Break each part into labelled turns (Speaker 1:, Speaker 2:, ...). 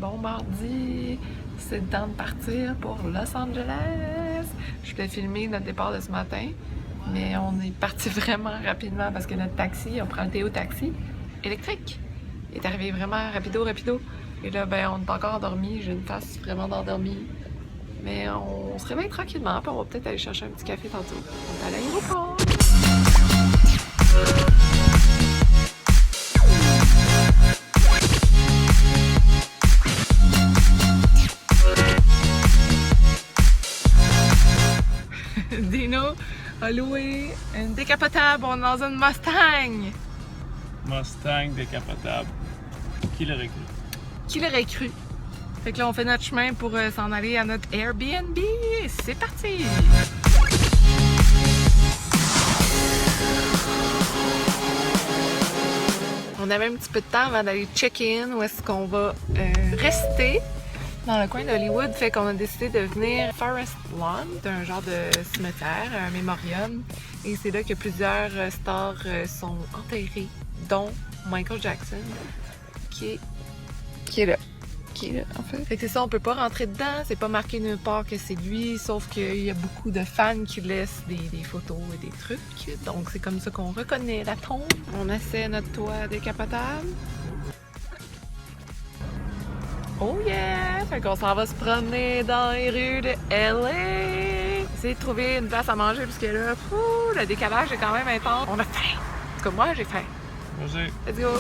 Speaker 1: Bon mardi, c'est le temps de partir pour Los Angeles. Je voulais filmer notre départ de ce matin, mais on est parti vraiment rapidement parce que notre taxi, on prend le Théo Taxi électrique, est arrivé vraiment rapido. Et là, ben, on est encore endormi. J'ai une face vraiment d'endormi. Mais on se réveille tranquillement, puis on va peut-être aller chercher un petit café tantôt. On est à l'aéroport. Dino a loué une décapotable. On est dans une Mustang.
Speaker 2: Mustang décapotable. Qui l'aurait cru?
Speaker 1: Qui l'aurait cru? Fait que là, on fait notre chemin pour s'en aller à notre Airbnb. C'est parti! On avait un petit peu de temps avant d'aller check-in où est-ce qu'on va rester dans le coin d'Hollywood. Fait qu'on a décidé de venir Forest Lawn, un genre de cimetière, un mémorium. Et c'est là que plusieurs stars sont enterrés, dont Michael Jackson, qui est là. En fait. Fait que c'est ça, on peut pas rentrer dedans, c'est pas marqué nulle part que c'est lui, sauf qu'il y a beaucoup de fans qui laissent des photos et des trucs. Donc c'est comme ça qu'on reconnaît la tombe. On essaie notre toit décapotable. Oh yeah! Fait qu'on s'en va se promener dans les rues de LA. Essayer de trouver une place à manger parce que là, le décalage est quand même intense. On a faim! En tout cas, moi j'ai faim.
Speaker 2: Vas-y.
Speaker 1: Let's go!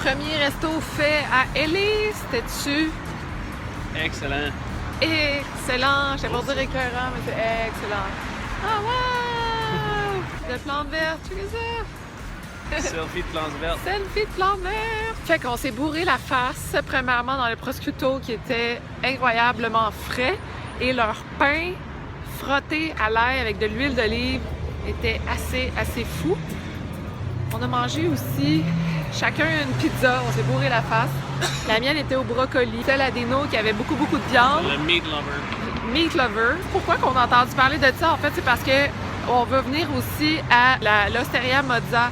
Speaker 1: Premier resto fait à LA, c'était-tu?
Speaker 2: Excellent.
Speaker 1: Excellent! Je sais pas dire éclairant, mais c'est excellent. Ah wow! De plantes vertes, tu sais ça?
Speaker 2: Selfie de plantes vertes.
Speaker 1: Selfie de plantes vertes! Fait qu'on s'est bourré la face, premièrement dans le prosciutto qui était incroyablement frais, et leur pain frotté à l'ail avec de l'huile d'olive était assez fou. On a mangé aussi chacun une pizza, on s'est bourré la face. La mienne était au brocoli. Celle à Dino qui avait beaucoup de viande.
Speaker 2: Le meat lover.
Speaker 1: Meat lover. Pourquoi qu'on a entendu parler de ça? En fait, c'est parce que on va venir aussi à l'Osteria Mozza,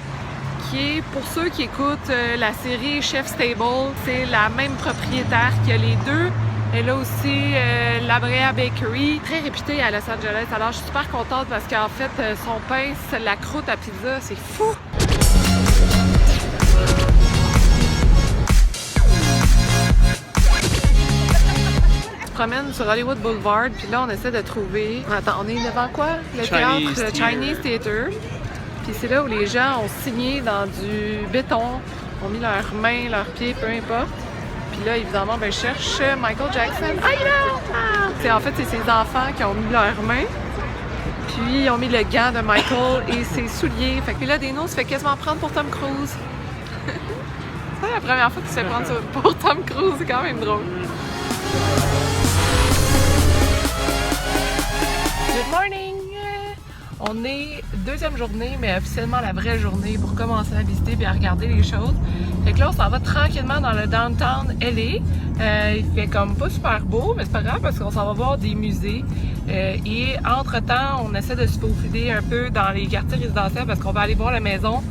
Speaker 1: qui est, pour ceux qui écoutent la série Chef's Table, c'est la même propriétaire qui a les deux. Elle a aussi la Brea Bakery, très réputée à Los Angeles. Alors, je suis super contente parce qu'en fait, son pain, la croûte à pizza, c'est fou! On se promène sur Hollywood Boulevard, puis là, on essaie de trouver... Attends, on est devant quoi? Le théâtre, le Chinese Theater. Puis c'est là où les gens ont signé dans du béton, ont mis leurs mains, leurs pieds, peu importe. Puis là, évidemment, ben, je cherche Michael Jackson. Ah, il est là! En fait, c'est ses enfants qui ont mis leurs mains. Puis ils ont mis le gant de Michael et ses souliers. Fait que là, Dino se fait quasiment prendre pour Tom Cruise. C'est la première fois qu'il se fait prendre pour Tom Cruise. C'est quand même drôle. Good morning! On est deuxième journée, mais officiellement la vraie journée pour commencer à visiter et à regarder les choses. Fait que là, on s'en va tranquillement dans le downtown LA. Il fait comme pas super beau, mais c'est pas grave parce qu'on s'en va voir des musées. Et entre-temps, on essaie de se faufiler un peu dans les quartiers résidentiels parce qu'on va aller voir la maison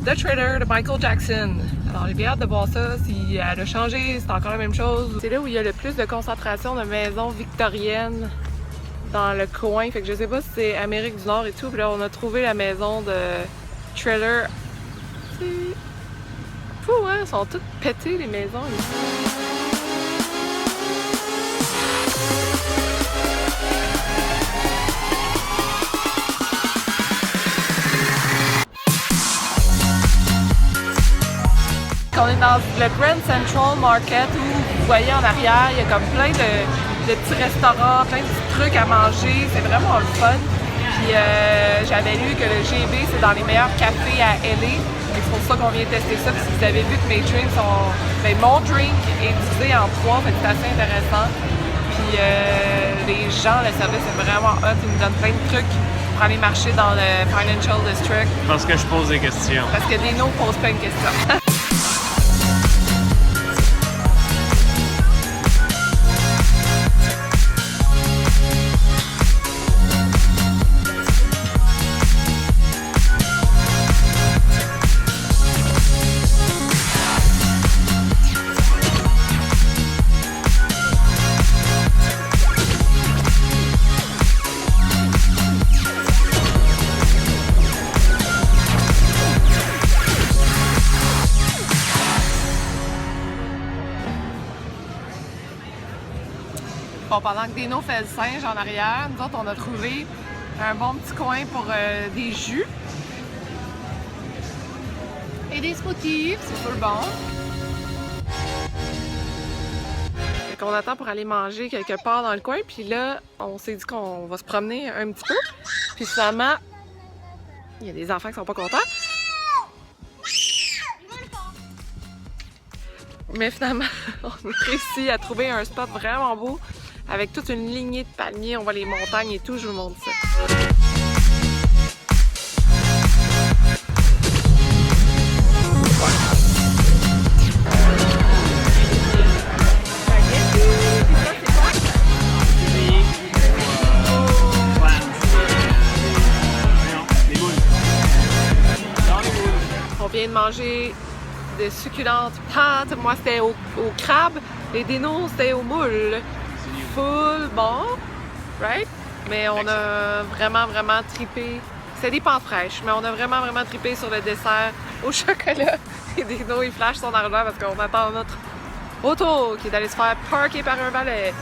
Speaker 1: The Trailer de Michael Jackson. Alors, j'ai bien hâte de voir ça. Si elle a changé, c'est encore la même chose. C'est là où il y a le plus de concentration de maisons victoriennes dans le coin. Fait que je sais pas si c'est Amérique du Nord et tout. Puis là, on a trouvé la maison de Trailer. C'est fou, hein? Elles sont toutes pétées, les maisons ici. On est dans le Grand Central Market où vous voyez en arrière, il y a comme plein de petits restaurants, plein de petits trucs à manger. C'est vraiment le fun. Puis j'avais lu que le GB, c'est dans les meilleurs cafés à LA. C'est pour ça qu'on vient tester ça. Puis si vous avez vu que mes drinks sont... Ben, mon drink est divisé en 3, fait que c'est assez intéressant. Puis les gens, le service est vraiment hot. Ils nous donnent plein de trucs pour aller marcher dans le Financial District.
Speaker 2: Parce que je pose des questions.
Speaker 1: Parce que Dino pose plein de questions. Bon, pendant que Dino fait le singe en arrière, nous autres, on a trouvé un bon petit coin pour des jus. Et des smoothies, c'est super bon. Fait qu'on attend pour aller manger quelque part dans le coin, puis là, on s'est dit qu'on va se promener un petit peu. Puis finalement, il y a des enfants qui sont pas contents. Mais finalement, on a réussi à trouver un spot vraiment beau avec toute une lignée de palmiers. On voit les montagnes et tout, je vous montre ça. On vient de manger de succulentes pâtes. Moi, c'était au crabe. Les Dinos, c'était aux moules. Full bon, right? Mais on a vraiment trippé. C'était des pâtes fraîches, mais on a vraiment trippé sur le dessert au chocolat. Et Dino, il flash son argent parce qu'on attend notre auto qui est allé se faire parker par un valet.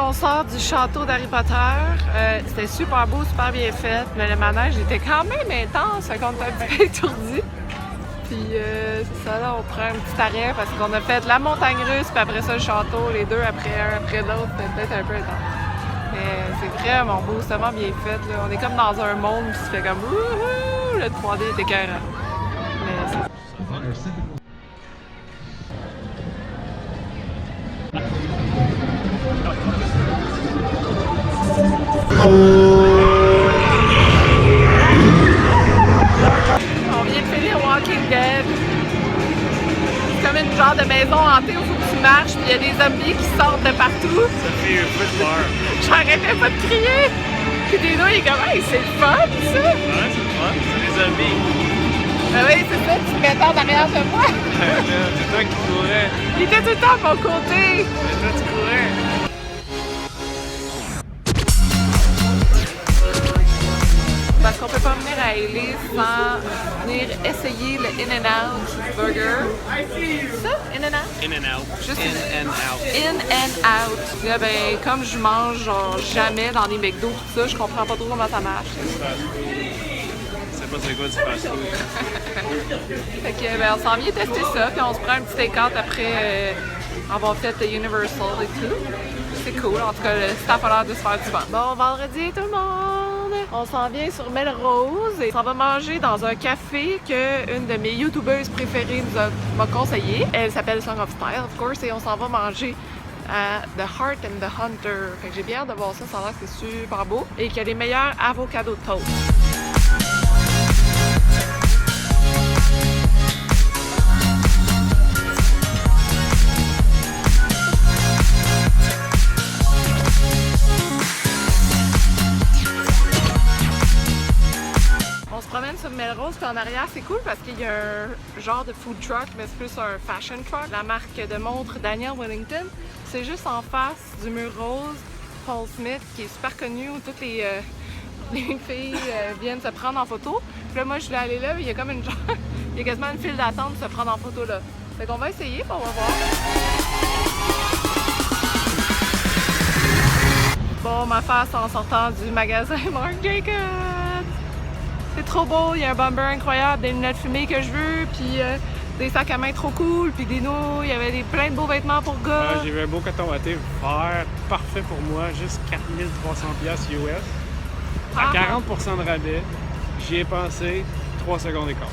Speaker 1: On sort du château d'Harry Potter. C'était super beau, super bien fait, mais le manège était quand même intense, fait qu'on était un petit peu étourdis. Puis c'est ça, là, on prend un petit arrêt parce qu'on a fait la montagne russe, puis après ça le château, les deux après un après l'autre, c'était peut-être un peu intense. Mais c'est vraiment beau, c'est tellement bien fait. Là. On est comme dans un monde qui se fait comme wouhou, le 3D est écœurant. Mais c'est... On vient de finir Walking Dead. C'est comme une genre de maison hantée où il faut que tu marches, puis il y a des zombies qui sortent de partout.
Speaker 2: Ça fait un peu de peur.
Speaker 1: J'arrêtais pas de crier. Puis Dino, il est comme, hey, c'est le fun, ça!
Speaker 2: Ouais, c'est le fun. C'est des zombies.
Speaker 1: Ah oui, c'est ça, tu te mettais en arrière de moi.
Speaker 2: C'est toi qui courais.
Speaker 1: Il était tout le temps à mon côté.
Speaker 2: C'est toi qui courais.
Speaker 1: Parce qu'on peut pas venir à Ellie sans venir essayer le In-N-Out Burger. C'est ça? In-N-Out?
Speaker 2: In and out.
Speaker 1: Juste
Speaker 2: In and out.
Speaker 1: In-N-Out. Là, ben, comme je mange genre jamais dans les McDo tout ça, je comprends pas trop comment ça marche.
Speaker 2: C'est pas c'est quoi du fast-food.
Speaker 1: Fait que, ben, on s'en vient tester ça, puis on se prend un petit take-out après avoir fait le Universal et tout. C'est cool, en tout cas, le staff a l'air de se faire du vent. Bon, vendredi tout le monde! On s'en vient sur Melrose et on va manger dans un café qu'une de mes youtubeuses préférées m'a conseillé. Elle s'appelle Song of Style, of course, et on s'en va manger à The Heart and the Hunter. Fait que j'ai bien hâte de voir ça, ça a l'air que c'est super beau et qu'il y a les meilleurs avocado toast. promène sur Melrose, puis en arrière, c'est cool parce qu'il y a un genre de food truck, mais c'est plus un fashion truck. La marque de montre Daniel Wellington, c'est juste en face du mur rose, Paul Smith, qui est super connu, où toutes les filles viennent se prendre en photo. Puis là, moi, je voulais aller là, mais il y a comme une genre... il y a quasiment une file d'attente pour se prendre en photo là. Fait qu'on va essayer, puis on va voir. Bon, ma face en sortant du magasin Marc Jacobs. C'est trop beau, il y a un bomber incroyable, des lunettes fumées que je veux, puis des sacs à main trop cool, puis des nouilles, il y avait plein de beaux vêtements pour gars.
Speaker 3: J'ai vu un beau coton watté vert, parfait pour moi, juste 4300$ US. À 40% de rabais, j'y ai pensé 3 secondes et quart.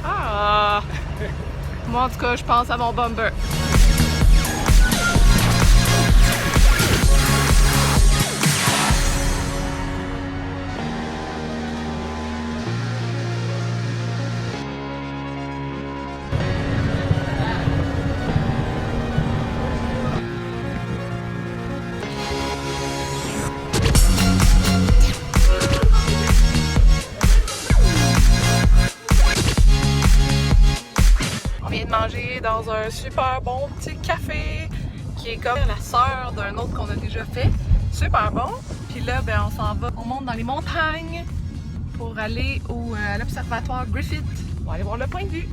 Speaker 1: Ah! Moi, en tout cas, je pense à mon bomber. Manger dans un super bon petit café qui est comme la sœur d'un autre qu'on a déjà fait. Super bon. Puis là, ben, on s'en va. On monte dans les montagnes pour aller à l'observatoire Griffith. On va aller voir le point de vue.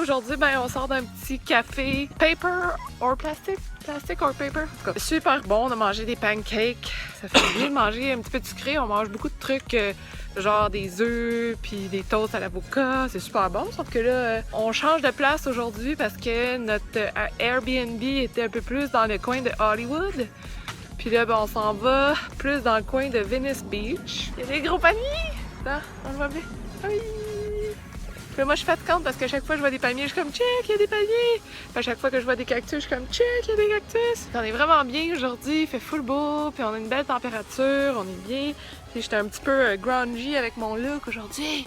Speaker 1: Aujourd'hui, ben, on sort d'un petit café paper or plastic or paper. En tout cas, super bon. On a mangé des pancakes. Ça fait bien de manger un petit peu de sucré. On mange beaucoup de trucs genre des œufs puis des toasts à l'avocat. C'est super bon. Sauf que là, on change de place aujourd'hui parce que notre Airbnb était un peu plus dans le coin de Hollywood. Puis là, ben, on s'en va plus dans le coin de Venice Beach. Il y a des gros paniers! Là, on le voit bien. Oui! Puis là, moi, je suis fatigante parce que chaque fois que je vois des palmiers, je suis comme « check, il y a des palmiers! » Puis à chaque fois que je vois des cactus, je suis comme « check, il y a des cactus! » On est vraiment bien aujourd'hui, il fait full beau, puis on a une belle température, on est bien. Puis j'étais un petit peu grungy avec mon look aujourd'hui.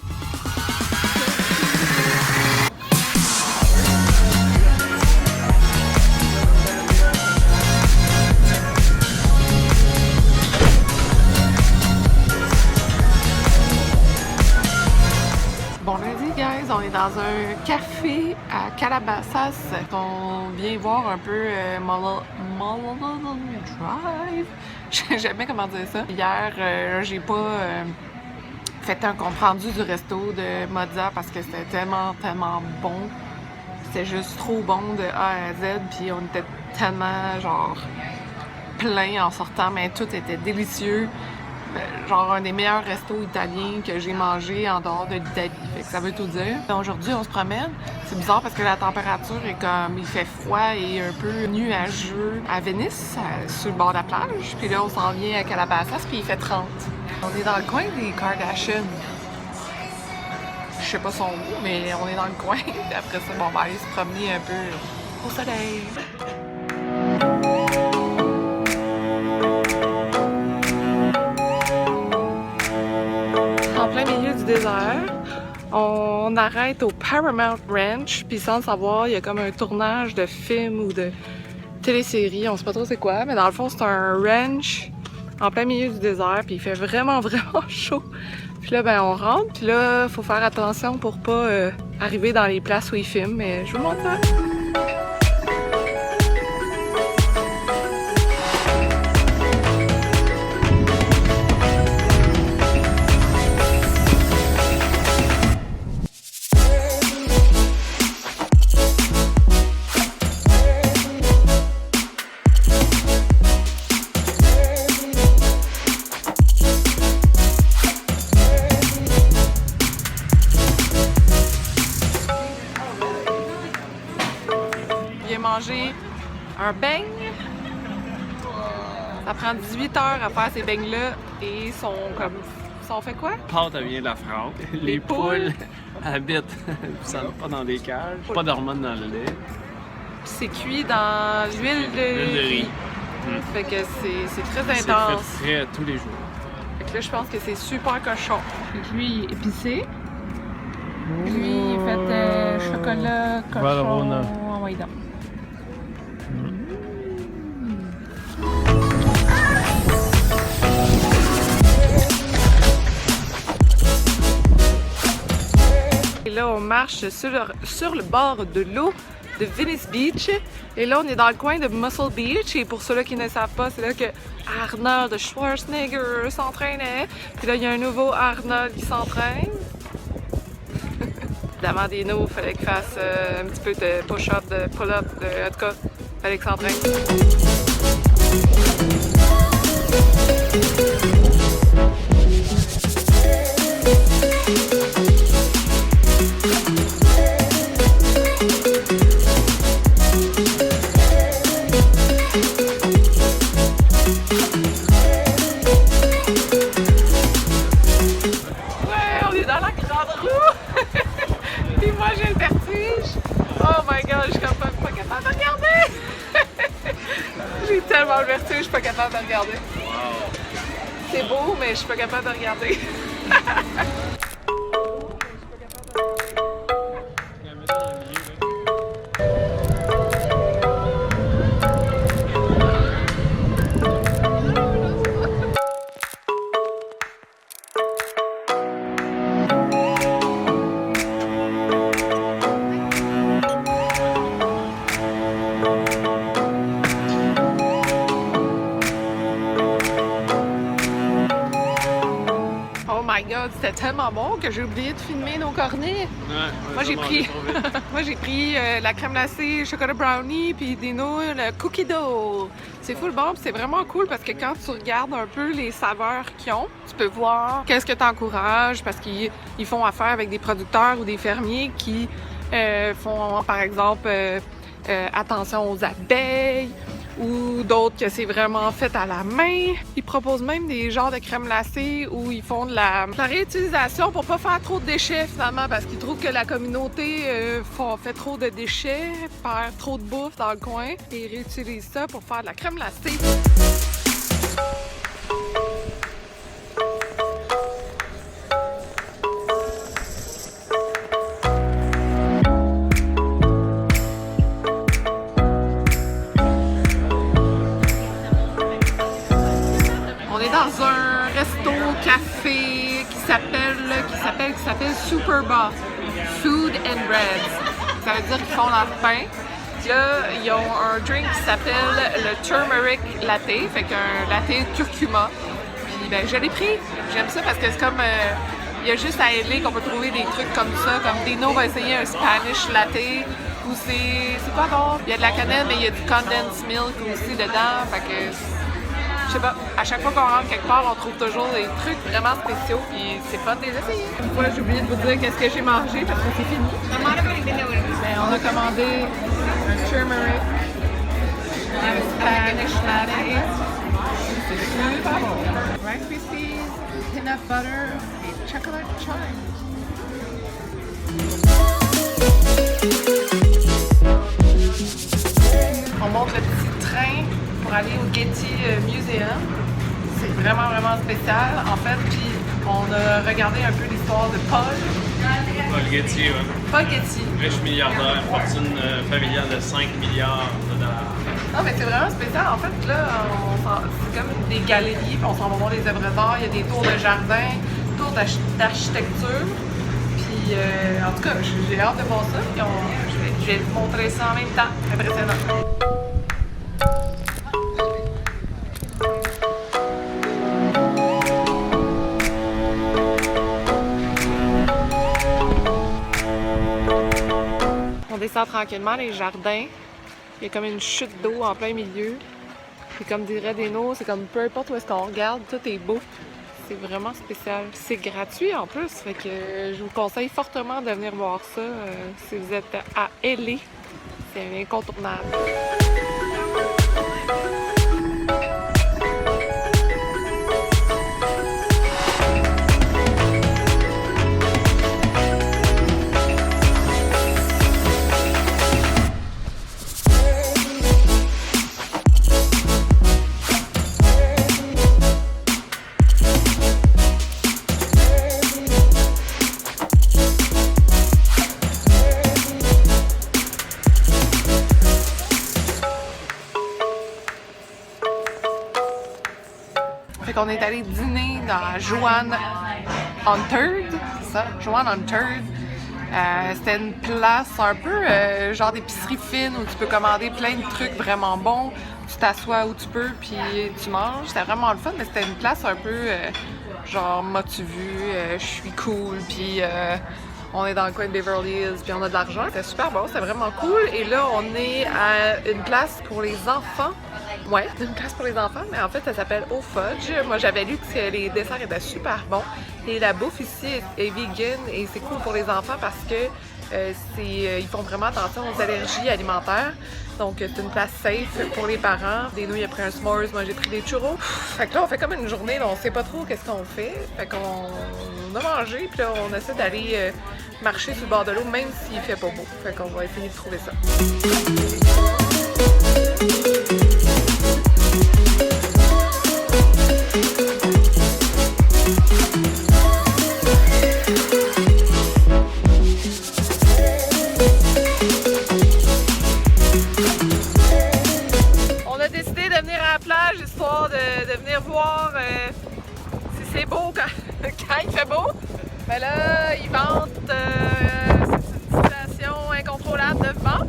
Speaker 1: Bon lundi, guys, on est dans un café à Calabasas qu'on vient voir un peu Mulholland Drive. Je sais jamais comment dire ça. Hier, j'ai pas fait un compte-rendu du resto de Mozza parce que c'était tellement bon. C'était juste trop bon de A à Z, puis on était tellement genre plein en sortant, mais tout était délicieux. Genre un des meilleurs restos italiens que j'ai mangé en dehors de l'Italie. Fait que ça veut tout dire. Aujourd'hui, on se promène. C'est bizarre parce que la température est comme... Il fait froid et un peu nuageux à Venise, sur le bord de la plage. Puis là, on s'en vient à Calabasas, puis il fait 30. On est dans le coin des Kardashians. Je sais pas son où, mais on est dans le coin. Puis après ça, bon, on va aller se promener un peu au soleil. En plein milieu du désert, on arrête au Paramount Ranch, puis sans le savoir, il y a comme un tournage de film ou de télésérie, on sait pas trop c'est quoi, mais dans le fond c'est un ranch en plein milieu du désert, puis il fait vraiment chaud. Puis là, ben on rentre, puis là, faut faire attention pour pas arriver dans les places où ils filment, mais je vous montre ça. Manger un beigne. Ça prend 18 heures à faire ces beignes-là et sont fait quoi?
Speaker 3: La pâte, elle vient de la France. Les poules habitent pas dans des cages, pas d'hormones dans le lait.
Speaker 1: puis c'est cuit dans l'huile de riz. Fait que c'est très intense.
Speaker 3: C'est fait frais tous les jours.
Speaker 1: Fait que là, je pense que c'est super cochon. Fait que lui, il est épicé. Lui, il est fait chocolat, cochon.
Speaker 3: Valrhona.
Speaker 1: Ah ouais, donc. Et là, on marche sur le bord de l'eau de Venice Beach. Et là, on est dans le coin de Muscle Beach. Et pour ceux-là qui ne savent pas, c'est là que Arnold Schwarzenegger s'entraînait. Puis là, il y a un nouveau Arnold qui s'entraîne. Évidemment, Dino, il fallait qu'il fasse un petit peu de push-up, de pull-up, en tout cas, il fallait qu'il s'entraîne. Tellement le vertige, je suis pas capable de regarder. Wow. C'est beau, mais je suis pas capable de regarder. C'était tellement bon que j'ai oublié de filmer nos cornets. Moi, j'ai pris la crème glacée, chocolat brownie, puis Dino, le cookie dough. C'est full bon, puis c'est vraiment cool parce que quand tu regardes un peu les saveurs qu'ils ont, tu peux voir qu'est-ce que tu encourages parce qu'ils font affaire avec des producteurs ou des fermiers qui font, par exemple, attention aux abeilles, ou d'autres que c'est vraiment fait à la main. Ils proposent même des genres de crème glacée où ils font de la réutilisation pour pas faire trop de déchets finalement parce qu'ils trouvent que la communauté fait trop de déchets, perd trop de bouffe dans le coin et ils réutilisent ça pour faire de la crème glacée. Dans un resto-café qui s'appelle Super Boss Food and Breads. Ça veut dire qu'ils font leur pain. Là, ils ont un drink qui s'appelle le Turmeric Latte, fait qu'un latte curcuma. Puis ben, je l'ai pris. J'aime ça parce que c'est comme il y a juste à LA qu'on peut trouver des trucs comme ça, comme Dino va essayer un Spanish latte où c'est pas bon. Il y a de la cannelle, mais il y a du condensed milk aussi dedans, fait que je sais pas, à chaque fois qu'on rentre quelque part, on trouve toujours des trucs vraiment spéciaux, puis c'est fun de les essayer. Une fois, j'ai oublié de vous dire qu'est-ce que j'ai mangé parce que c'est fini. Ben, on a commandé un turmeric, un Spanish latte. C'est super bon. Rice Krispies, peanut butter et chocolate chime. On monte le petit train pour aller au Getty Museum. C'est vraiment, vraiment spécial. En fait, puis on a regardé un peu l'histoire de Paul.
Speaker 2: Paul Getty, ouais.
Speaker 1: Paul Getty.
Speaker 2: Riche milliardaire, fortune familiale de 5 milliards de dollars.
Speaker 1: Non, mais c'est vraiment spécial. En fait, là, c'est comme des galeries, puis on s'en va voir les œuvres d'art. Il y a des tours de jardin, tours d'architecture. Puis, en tout cas, j'ai hâte de voir ça. Puis je vais vous montrer ça en même temps. Impressionnant. On descend tranquillement les jardins. Il y a comme une chute d'eau en plein milieu. Et comme dirait Dino, c'est comme peu importe où est-ce qu'on regarde, tout est beau. C'est vraiment spécial. C'est gratuit en plus, fait que je vous conseille fortement de venir voir ça si vous êtes à LA. C'est un incontournable. qu'on est allé dîner dans Joanne on Third, c'est ça, Joanne on Third. C'était une place un peu genre d'épicerie fine où tu peux commander plein de trucs vraiment bons. Tu t'assois où tu peux puis tu manges. C'était vraiment le fun, mais c'était une place un peu genre m'as-tu vu, je suis cool, puis on est dans le coin de Beverly Hills, puis on a de l'argent. C'était super bon, c'était vraiment cool. Et là, on est à une place pour les enfants. Ouais, une place pour les enfants, mais en fait, ça s'appelle Au Fudge. Moi, j'avais lu que les desserts étaient super bons. Et la bouffe ici est vegan et c'est cool pour les enfants parce que ils font vraiment attention aux allergies alimentaires. Donc, c'est une place safe pour les parents. Des nouilles après un s'mores, moi j'ai pris des churros. Fait que là, on fait comme une journée, là, on sait pas trop qu'est-ce qu'on fait. Fait qu'on a mangé, puis là, on essaie d'aller marcher sur le bord de l'eau, même s'il fait pas beau. Fait qu'on va essayer de trouver ça. Histoire de venir voir si c'est beau quand il fait beau. Mais là, ils vendent c'est une situation incontrôlable de vent.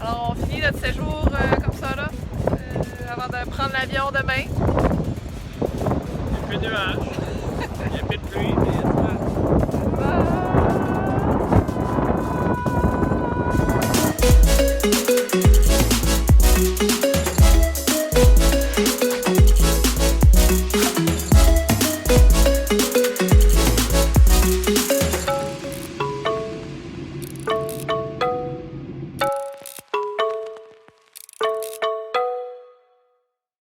Speaker 1: Alors, on finit notre séjour comme ça, là, avant de prendre l'avion demain.
Speaker 3: Il fait nuage. Il y a un peu de pluie, mais il y a du nuage.